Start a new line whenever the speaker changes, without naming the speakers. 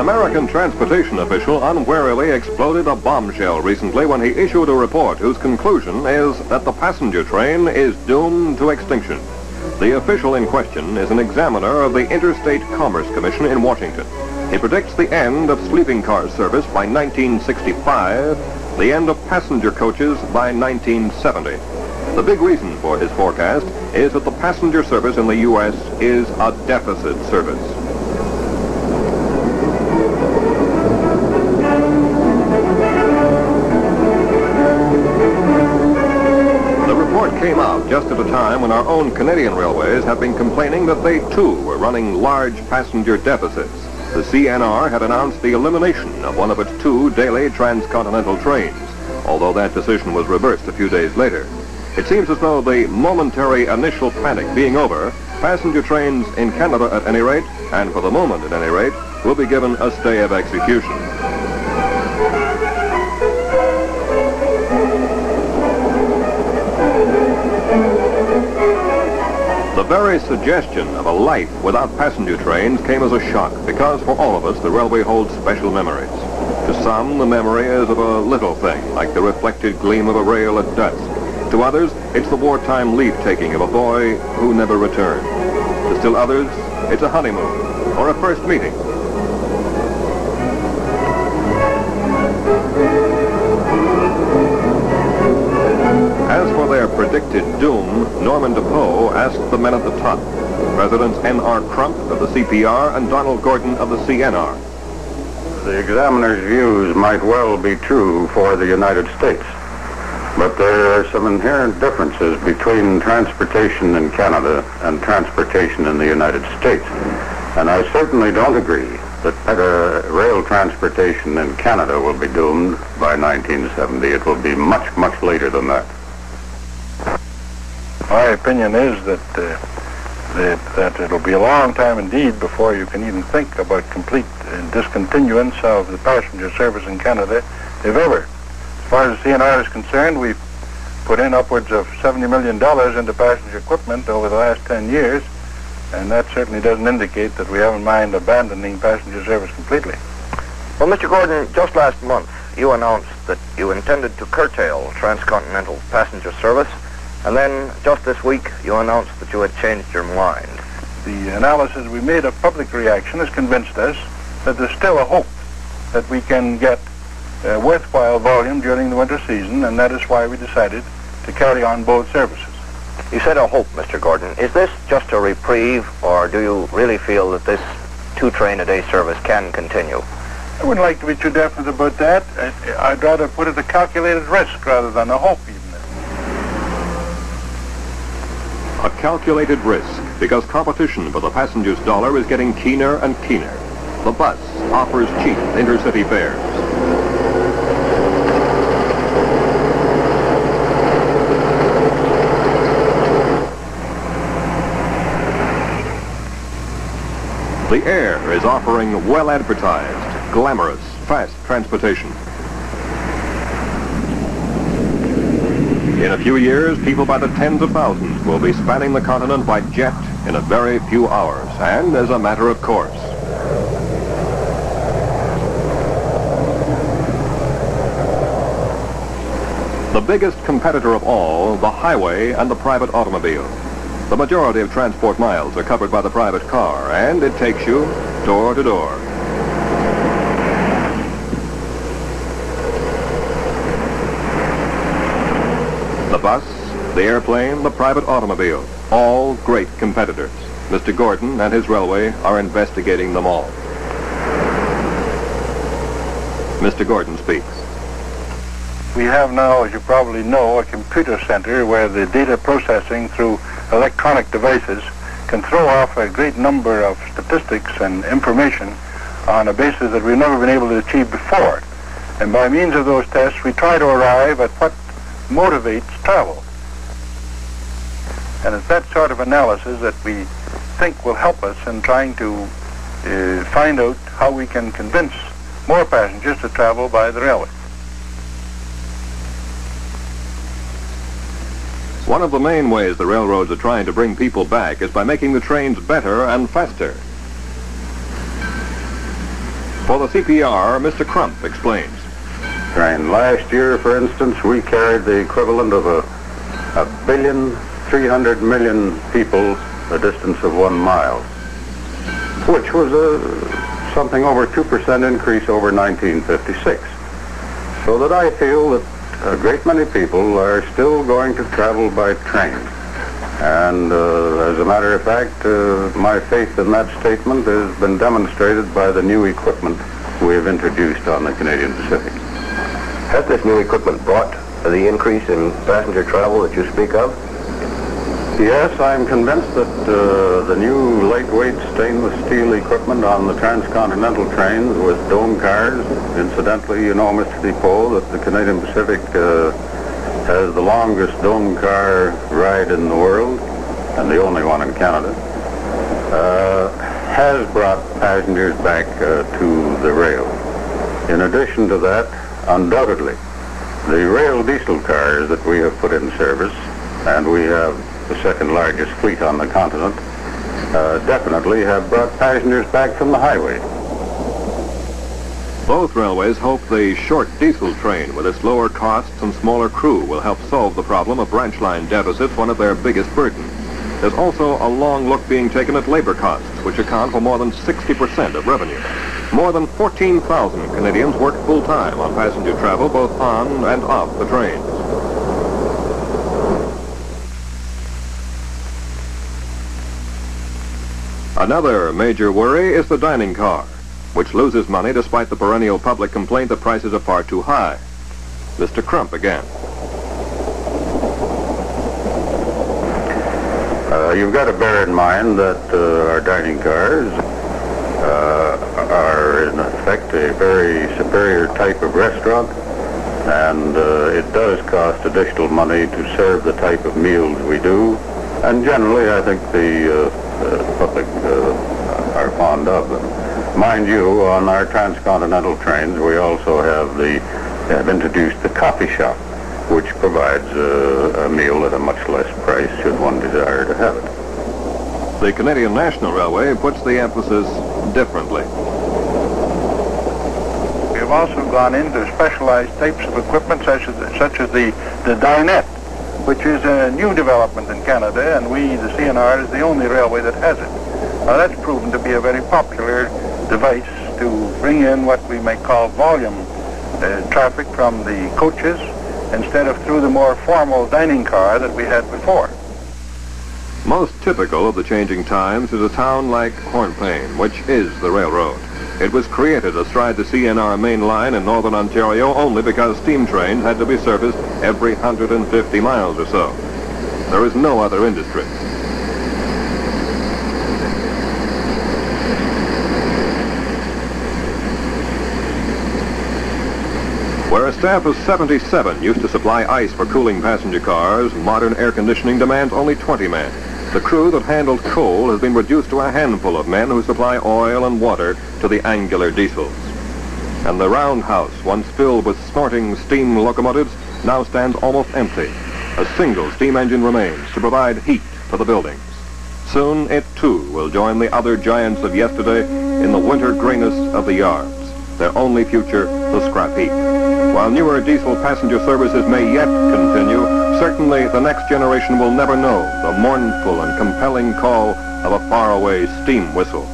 American transportation official unwarily exploded a bombshell recently when he issued a report whose conclusion is that the passenger train is doomed to extinction. The official in question is an examiner of the Interstate Commerce Commission in Washington. He predicts the end of sleeping car service by 1965, the end of passenger coaches by 1970. The big reason for his forecast is that the passenger service in the U.S. is a deficit service. The report came out just at a time when our own Canadian railways have been complaining that they too were running large passenger deficits. The CNR had announced the elimination of one of its 2 daily transcontinental trains, although that decision was reversed a few days later. It seems as though the momentary initial panic being over, passenger trains in Canada at any rate, and for the moment at any rate, will be given a stay of execution. The very suggestion of a life without passenger trains came as a shock because for all of us the railway holds special memories. To some, the memory is of a little thing, like the reflected gleam of a rail at dusk. To others, it's the wartime leave-taking of a boy who never returned. To still others, it's a honeymoon or a first meeting. As for their predicted doom, Norman Defoe asked the men at the top, Presidents N.R. Crump of the CPR and Donald Gordon of the CNR.
The examiner's views might well be true for the United States, but there are some inherent differences between transportation in Canada and transportation in the United States. And I certainly don't agree that rail transportation in Canada will be doomed by 1970. It will be much, much later than that.
My opinion is that it'll be a long time indeed before you can even think about complete discontinuance of the passenger service in Canada, if ever. As far as CNR is concerned, we've put in upwards of $70 million into passenger equipment over the last 10 years, and that certainly doesn't indicate that we have in mind abandoning passenger service completely.
Well, Mr. Gordon, just last month you announced that you intended to curtail transcontinental passenger service, and then just this week you announced that you had changed your mind.
The analysis we made of public reaction has convinced us that there's still a hope that we can get worthwhile volume during the winter season, and that is why we decided to carry on both services.
You said a hope, Mr. Gordon. Is this just a reprieve, or do you really feel that this 2-train-a-day service can continue?
I wouldn't like to be too definite about that. I'd rather put it a calculated risk rather than a hope even.
A calculated risk, because competition for the passenger's dollar is getting keener and keener. The bus offers cheap intercity fares. The air is offering well-advertised, glamorous, fast transportation. In a few years, people by the tens of thousands will be spanning the continent by jet in a very few hours, and as a matter of course. The biggest competitor of all, the highway and the private automobile. The majority of transport miles are covered by the private car, and it takes you door to door. The bus, the airplane, the private automobile, all great competitors. Mr. Gordon and his railway are investigating them all. Mr. Gordon speaks.
We have now, as you probably know, a computer center where the data processing through electronic devices can throw off a great number of statistics and information on a basis that we've never been able to achieve before. And by means of those tests, we try to arrive at what motivates travel. And it's that sort of analysis that we think will help us in trying to find out how we can convince more passengers to travel by the railway.
One of the main ways the railroads are trying to bring people back is by making the trains better and faster. For the CPR, Mr. Crump explains.
Train. Last year, for instance, we carried the equivalent of a 1,300,000,000 people a distance of 1 mile, which was something over 2% increase over 1956. So that I feel that a great many people are still going to travel by train. And as a matter of fact, my faith in that statement has been demonstrated by the new equipment we have introduced on the Canadian Pacific.
Has this new equipment brought the increase in passenger travel that you speak of?
Yes, I'm convinced that the new lightweight stainless steel equipment on the transcontinental trains with dome cars, incidentally, you know, Mr. Depot, that the Canadian Pacific has the longest dome car ride in the world, and the only one in Canada, has brought passengers back to the rail. In addition to that, undoubtedly, the rail diesel cars that we have put in service, and we have the second largest fleet on the continent, definitely have brought passengers back from the highway.
Both railways hope the short diesel train with its lower costs and smaller crew will help solve the problem of branch line deficits, one of their biggest burdens. There's also a long look being taken at labor costs, which account for more than 60% of revenue. More than 14,000 Canadians work full-time on passenger travel, both on and off the trains. Another major worry is the dining car, which loses money despite the perennial public complaint that prices are far too high. Mr. Crump again.
You've got to bear in mind that our dining cars are in effect a very superior type of restaurant, and it does cost additional money to serve the type of meals we do, and generally I think the public are fond of them. Mind you, on our transcontinental trains we also have introduced the coffee shop, which provides a meal at a much less price should one desire to have it.
The Canadian National Railway puts the emphasis differently.
We have also gone into specialized types of equipment such as the dinette, which is a new development in Canada, and we, the CNR, is the only railway that has it. Now that's proven to be a very popular device to bring in what we may call volume traffic from the coaches instead of through the more formal dining car that we had before.
Most typical of the changing times is a town like Hornplain, which is the railroad. It was created astride the CNR main line in northern Ontario only because steam trains had to be serviced every 150 miles or so. There is no other industry. Where a staff of 77 used to supply ice for cooling passenger cars, modern air conditioning demands only 20 men. The crew that handled coal has been reduced to a handful of men who supply oil and water to the angular diesels. And the roundhouse, once filled with snorting steam locomotives, now stands almost empty. A single steam engine remains to provide heat for the buildings. Soon it too will join the other giants of yesterday in the winter grayness of the yards. Their only future, the scrap heap. While newer diesel passenger services may yet continue, certainly the next generation will never know the mournful and compelling call of a faraway steam whistle.